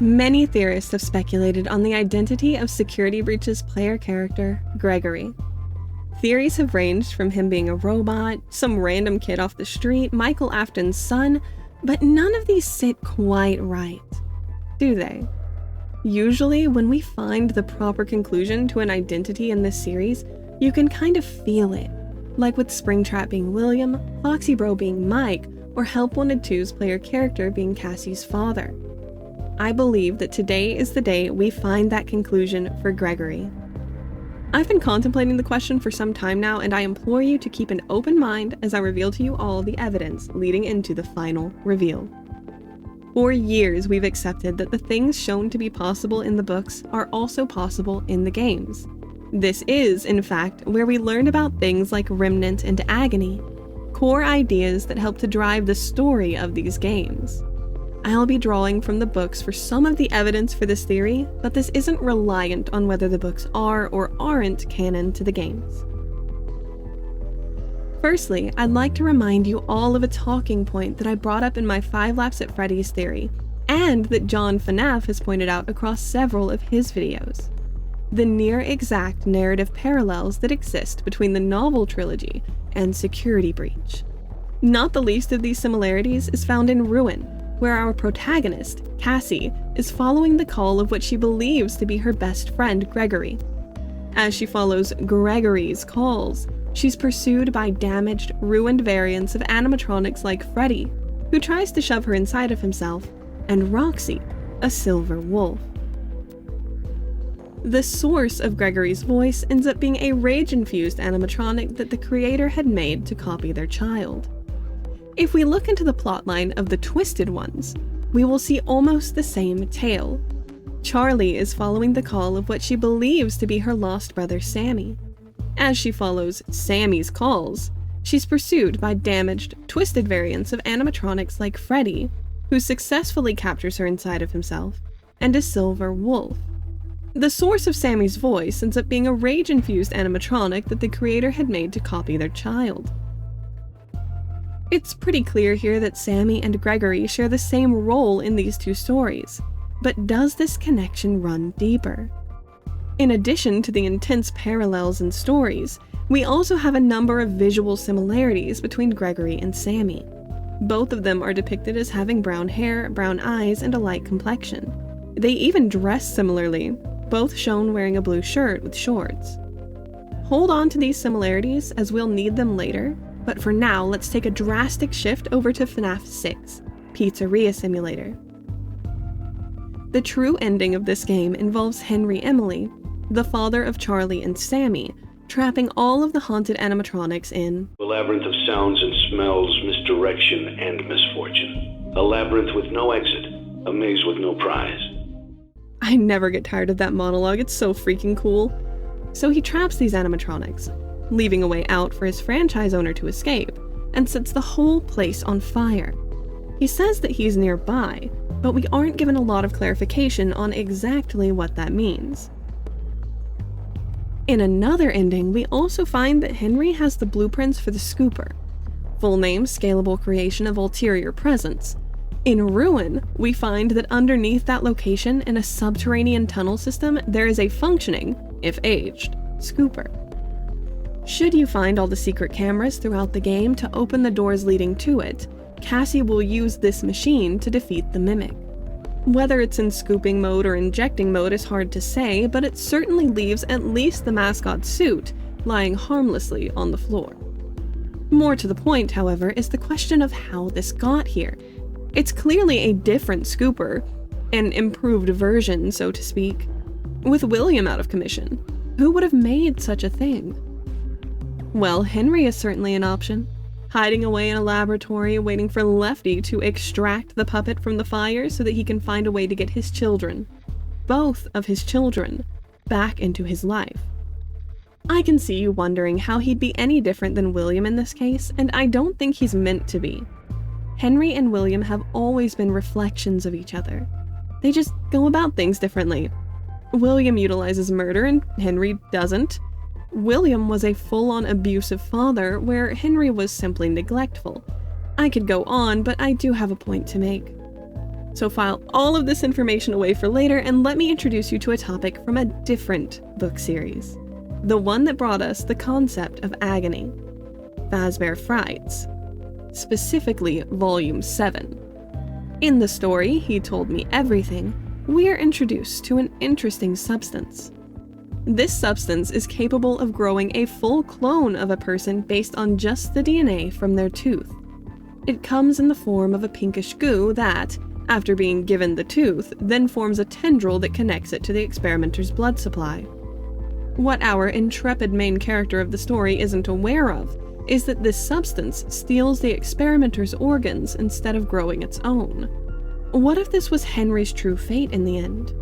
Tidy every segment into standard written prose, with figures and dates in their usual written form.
Many theorists have speculated on the identity of Security Breach's player character, Gregory. Theories have ranged from him being a robot, some random kid off the street, Michael Afton's son, but none of these sit quite right, do they? Usually, when we find the proper conclusion to an identity in this series, you can kind of feel it, like with Springtrap being William, Foxy Bro being Mike, or Help Wanted 2's player character being Cassie's father. I believe that today is the day we find that conclusion for Gregory. I've been contemplating the question for some time now, and I implore you to keep an open mind as I reveal to you all the evidence leading into the final reveal. For years, we've accepted that the things shown to be possible in the books are also possible in the games. This is, in fact, where we learned about things like Remnant and Agony, core ideas that help to drive the story of these games. I'll be drawing from the books for some of the evidence for this theory, but this isn't reliant on whether the books are or aren't canon to the games. Firstly, I'd like to remind you all of a talking point that I brought up in my 5 Laps at Freddy's theory, and that John FNAF has pointed out across several of his videos. The near-exact narrative parallels that exist between the novel trilogy and Security Breach. Not the least of these similarities is found in Ruin, where our protagonist, Cassie, is following the call of what she believes to be her best friend, Gregory. As she follows Gregory's calls, she's pursued by damaged, ruined variants of animatronics like Freddy, who tries to shove her inside of himself, and Roxy, a silver wolf. The source of Gregory's voice ends up being a rage-infused animatronic that the creator had made to copy their child. If we look into the plotline of the Twisted Ones, we will see almost the same tale. Charlie is following the call of what she believes to be her lost brother Sammy. As she follows Sammy's calls, she's pursued by damaged, twisted variants of animatronics like Freddy, who successfully captures her inside of himself, and a silver wolf. The source of Sammy's voice ends up being a rage-infused animatronic that the creator had made to copy their child. It's pretty clear here that Sammy and Gregory share the same role in these two stories, but does this connection run deeper? In addition to the intense parallels in stories, we also have a number of visual similarities between Gregory and Sammy. Both of them are depicted as having brown hair, brown eyes, and a light complexion. They even dress similarly, both shown wearing a blue shirt with shorts. Hold on to these similarities as we'll need them later, but for now, let's take a drastic shift over to FNAF 6, Pizzeria Simulator. The true ending of this game involves Henry Emily, the father of Charlie and Sammy, trapping all of the haunted animatronics in a labyrinth of sounds and smells, misdirection, and misfortune. A labyrinth with no exit, a maze with no prize. I never get tired of that monologue, it's so freaking cool. So he traps these animatronics, leaving a way out for his franchise owner to escape, and sets the whole place on fire. He says that he's nearby, but we aren't given a lot of clarification on exactly what that means. In another ending, we also find that Henry has the blueprints for the Scooper. Full name, scalable creation of ulterior presence. In Ruin, we find that underneath that location in a subterranean tunnel system, there is a functioning, if aged, Scooper. Should you find all the secret cameras throughout the game to open the doors leading to it, Cassie will use this machine to defeat the Mimic. Whether it's in scooping mode or injecting mode is hard to say, but it certainly leaves at least the mascot's suit lying harmlessly on the floor. More to the point, however, is the question of how this got here. It's clearly a different Scooper, an improved version, so to speak. With William out of commission, who would have made such a thing? Well, Henry is certainly an option. Hiding away in a laboratory, waiting for Lefty to extract the puppet from the fire so that he can find a way to get his children, both of his children, back into his life. I can see you wondering how he'd be any different than William in this case, and I don't think he's meant to be. Henry and William have always been reflections of each other. They just go about things differently. William utilizes murder and Henry doesn't. William was a full-on abusive father, where Henry was simply neglectful. I could go on, but I do have a point to make. So file all of this information away for later and let me introduce you to a topic from a different book series. The one that brought us the concept of agony. Fazbear Frights. Specifically, Volume 7. In the story, He Told Me Everything, we are introduced to an interesting substance. This substance is capable of growing a full clone of a person based on just the DNA from their tooth. It comes in the form of a pinkish goo that, after being given the tooth, then forms a tendril that connects it to the experimenter's blood supply. What our intrepid main character of the story isn't aware of is that this substance steals the experimenter's organs instead of growing its own. What if this was Henry's true fate in the end?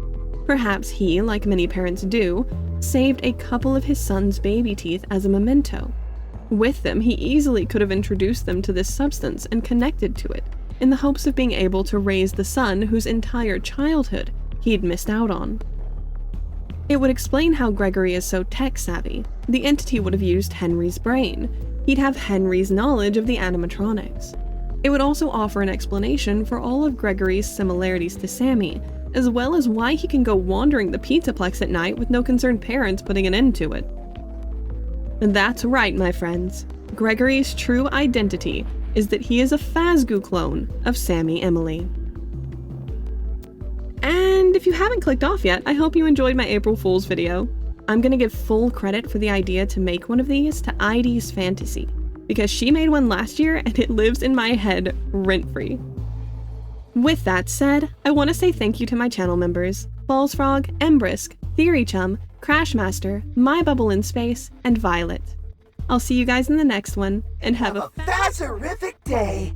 Perhaps he, like many parents do, saved a couple of his son's baby teeth as a memento. With them, he easily could have introduced them to this substance and connected to it, in the hopes of being able to raise the son whose entire childhood he'd missed out on. It would explain how Gregory is so tech-savvy. The entity would have used Henry's brain. He'd have Henry's knowledge of the animatronics. It would also offer an explanation for all of Gregory's similarities to Sammy, as well as why he can go wandering the Pizzaplex at night with no concerned parents putting an end to it. That's right, my friends. Gregory's true identity is that he is a Fazgoo clone of Sammy Emily. And if you haven't clicked off yet, I hope you enjoyed my April Fool's video. I'm gonna give full credit for the idea to make one of these to ID's Fantasy, because she made one last year and it lives in my head rent-free. With that said, I want to say thank you to my channel members, Ballsfrog, Embrisk, Theory Chum, Crashmaster, My Bubble in Space, and Violet. I'll see you guys in the next one, and have a Fazerific day!